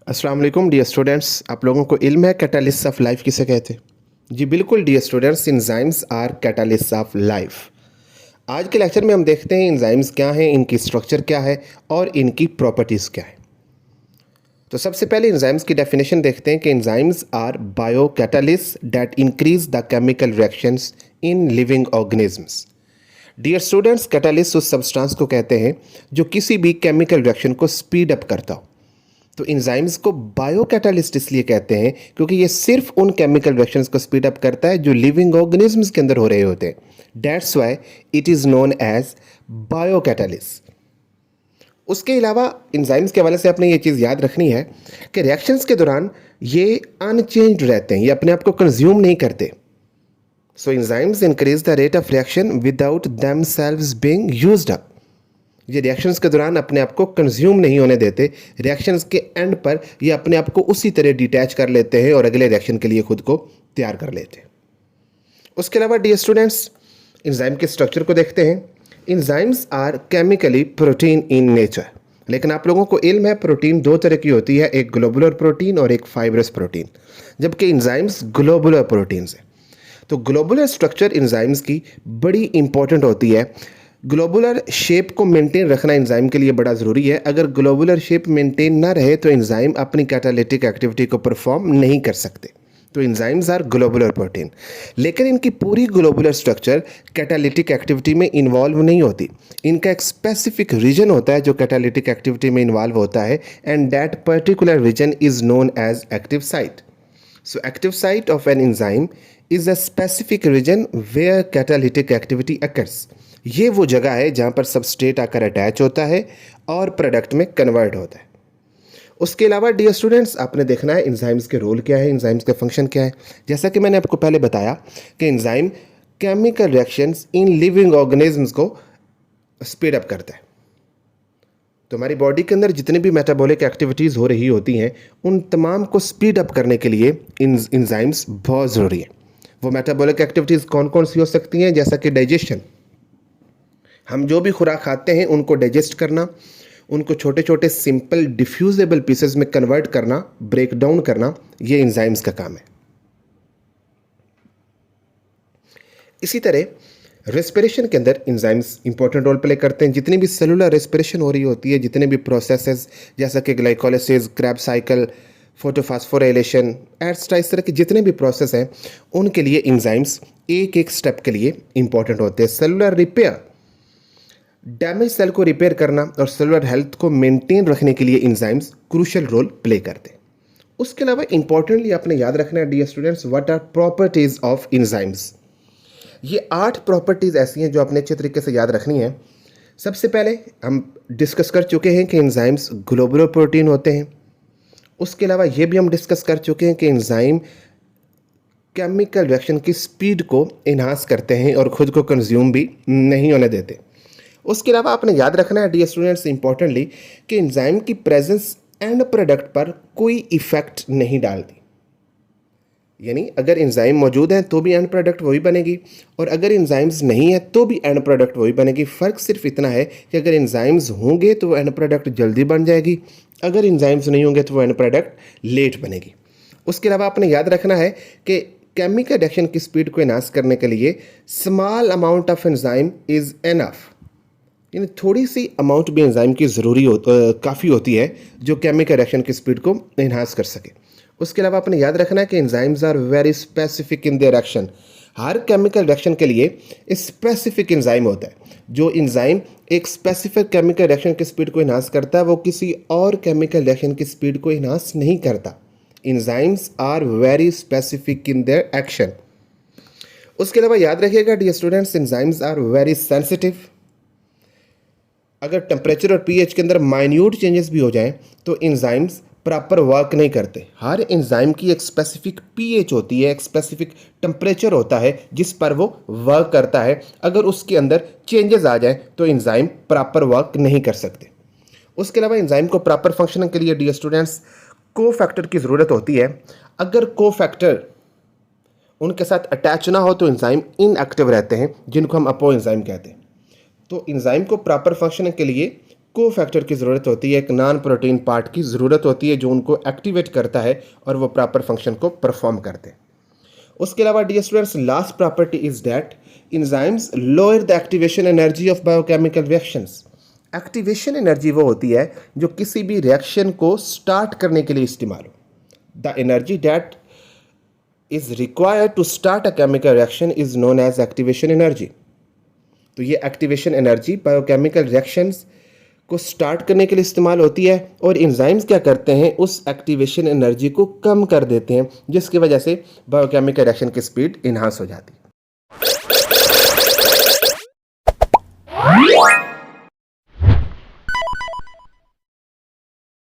अस्सलाम वालेकुम dear students. आप लोगों को इल्म है कैटालिस्ट ऑफ लाइफ किसे कहते हैं? जी बिल्कुल dear students, enzymes are catalyst of life. आज के लेक्चर में हम देखते हैं एंजाइम्स क्या हैं, इनकी स्ट्रक्चर क्या है और इनकी प्रॉपर्टीज़ क्या है। तो सबसे पहले एंजाइम्स की डेफिनेशन देखते हैं कि enzymes are biocatalyst that increase the chemical reactions in living organisms. Dear students, catalyst उस सब्सटेंस को कहते हैं जो किसी भी केमिकल रिएक्शन को स्पीड अप करता हो। तो एंजाइम्स को बायो कैटालिस्ट इसलिए कहते हैं क्योंकि ये सिर्फ उन केमिकल रिएक्शंस को स्पीड अप करता है जो लिविंग ऑर्गेनिजम्स के अंदर हो रहे होते हैं। That's why it is known as biocatalyst. उसके अलावा एंजाइम्स के हवाले से आपने ये चीज़ याद रखनी है कि रिएक्शंस के दौरान ये अनचेंज्ड रहते हैं, ये अपने आप को कंज्यूम नहीं करते। So enzymes increase the rate of reaction without themselves being used up. ये रिएक्शंस के दौरान अपने आप को कंज्यूम नहीं होने देते, रिएक्शंस के एंड पर ये अपने आप को उसी तरह डिटैच कर लेते हैं और अगले रिएक्शन के लिए खुद को तैयार कर लेते हैं। उसके अलावा डियर स्टूडेंट्स, एंजाइम के स्ट्रक्चर को देखते हैं। Enzymes are chemically protein in nature, लेकिन आप लोगों को इल्म है प्रोटीन दो तरह की होती है, एक ग्लोबुलर प्रोटीन और एक फाइब्रस प्रोटीन, जबकि एंजाइम्स ग्लोबुलर प्रोटीन्स हैं। तो ग्लोबुलर स्ट्रक्चर एंजाइम्स की बड़ी इंपॉर्टेंट होती है। ग्लोबुलर शेप को मेंटेन रखना एंजाइम के लिए बड़ा ज़रूरी है। अगर ग्लोबुलर शेप मेंटेन ना रहे तो एंजाइम अपनी कैटालिटिक एक्टिविटी को परफॉर्म नहीं कर सकते। तो एंजाइम्स आर ग्लोबुलर प्रोटीन, लेकिन इनकी पूरी ग्लोबुलर स्ट्रक्चर कैटालिटिक एक्टिविटी में इन्वॉल्व नहीं होती। इनका एक स्पेसिफिक रीजन होता है जो कैटालिटिक एक्टिविटी में इन्वॉल्व होता है, and that particular region is known as active site. So active site of an enzyme is a specific region where catalytic activity occurs. ये वो जगह है जहाँ पर सबस्ट्रेट आकर अटैच होता है और प्रोडक्ट में कन्वर्ट होता है। उसके अलावा डियर स्टूडेंट्स, आपने देखना है एंजाइम्स के रोल क्या है, एंजाइम्स का फंक्शन क्या है। जैसा कि मैंने आपको पहले बताया कि enzyme chemical reactions in living organisms को स्पीड अप करता है। तो हमारी बॉडी के अंदर जितनी भी मेटाबॉलिक एक्टिविटीज़ हो रही होती हैं उन तमाम को स्पीड अप करने के लिए एंजाइम्स बहुत ज़रूरी है। वो मेटाबॉलिक एक्टिविटीज़ कौन कौन सी हो सकती हैं? जैसा कि डाइजेशन, हम जो भी खुराक खाते हैं उनको डाइजेस्ट करना, उनको छोटे छोटे सिंपल डिफ्यूजेबल पीसेस में कन्वर्ट करना, ब्रेक डाउन करना, ये एंजाइम्स का काम है। इसी तरह रेस्पिरेशन के अंदर एंजाइम्स इंपॉर्टेंट रोल प्ले करते हैं। जितनी भी सेलुलर रेस्पिरेशन हो रही होती है, जितने भी प्रोसेसेस जैसा कि glycolysis, Krebs cycle, photophosphorylation, etcetera, इस तरह के जितने भी प्रोसेस हैं उनके लिए एंजाइम्स एक एक स्टेप के लिए इंपॉर्टेंट होते हैं। सेलुलर रिपेयर, डैमेज सेल को रिपेयर करना और सेलुलर हेल्थ को मेंटेन रखने के लिए एंजाइम्स क्रूशियल रोल प्ले करते हैं। उसके अलावा इंपॉर्टेंटली आपने याद रखना है dear students, what are properties of enzymes. ये 8 प्रॉपर्टीज़ ऐसी हैं जो आपने अच्छे तरीके से याद रखनी है। सबसे पहले हम डिस्कस कर चुके हैं कि एंजाइम्स ग्लोबुलर प्रोटीन होते हैं। उसके अलावा ये भी हम डिस्कस कर चुके हैं कि एंजाइम केमिकल रिएक्शन की स्पीड को इन्हांस करते हैं और ख़ुद को कंज्यूम भी नहीं होने देते। उसके अलावा आपने याद रखना है डियर स्टूडेंट्स इंपॉर्टेंटली कि एंजाइम की प्रेजेंस एंड प्रोडक्ट पर कोई इफ़ेक्ट नहीं डालती। यानी अगर एंजाइम मौजूद हैं तो भी एंड प्रोडक्ट वही बनेगी, और अगर एंजाइम्स नहीं है तो भी एंड प्रोडक्ट वही बनेगी। फ़र्क सिर्फ इतना है कि अगर एंजाइम्स होंगे तो एंड प्रोडक्ट जल्दी बन जाएगी, अगर एंजाइम्स नहीं होंगे तो वो एंड प्रोडक्ट लेट बनेगी। उसके अलावा आपने याद रखना है कि केमिकल रिएक्शन की स्पीड को इनहांस करने के लिए small amount of enzyme is enough, यानी थोड़ी सी अमाउंट भी एंजाइम की काफ़ी होती है जो केमिकल रिएक्शन की स्पीड को इन्हांस कर सके। उसके अलावा आपने याद रखना है कि enzymes are very specific in their action. हर केमिकल रिएक्शन के लिए स्पेसिफिक एंजाइम होता है। जो एंजाइम एक स्पेसिफिक केमिकल रिएक्शन की स्पीड को इन्हांस करता है वो किसी और केमिकल रिएक्शन की स्पीड को इन्हांस नहीं करता। Enzymes are very specific in their action. उसके अलावा याद रखिएगा dear students, enzymes are very sensitive. अगर टेम्परेचर और पीएच के अंदर माइन्यूट चेंजेस भी हो जाएं तो एंजाइम्स प्रॉपर वर्क नहीं करते। हर एंजाइम की एक स्पेसिफिक पीएच होती है, एक स्पेसिफिक टेम्परेचर होता है जिस पर वो वर्क करता है। अगर उसके अंदर चेंजेस आ जाएं तो एंजाइम प्रॉपर वर्क नहीं कर सकते। उसके अलावा एंजाइम को प्रॉपर फंक्शनिंग के लिए डियर स्टूडेंट्स को फैक्टर की ज़रूरत होती है। अगर को फैक्टर उनके साथ अटैच ना हो तो एंजाइम इनएक्टिव रहते हैं, जिनको हम अपो एंजाइम कहते हैं। तो एंजाइम को प्रॉपर फंक्शनिंग के लिए को फैक्टर की ज़रूरत होती है, एक नॉन प्रोटीन पार्ट की ज़रूरत होती है जो उनको एक्टिवेट करता है और वो प्रॉपर फंक्शन को परफॉर्म करते हैं। उसके अलावा dear students, last property is that enzymes lower the activation energy of biochemical reactions. Activation energy वो होती है जो किसी भी रिएक्शन को स्टार्ट करने के लिए इस्तेमाल हो। The energy that is required to start a chemical reaction is known as activation energy. तो ये एक्टिवेशन एनर्जी बायोकेमिकल रिएक्शंस को स्टार्ट करने के लिए इस्तेमाल होती है और एंजाइम्स क्या करते हैं, उस एक्टिवेशन एनर्जी को कम कर देते हैं, जिसकी वजह से बायोकेमिकल रिएक्शन की स्पीड इन्हांस हो जाती है।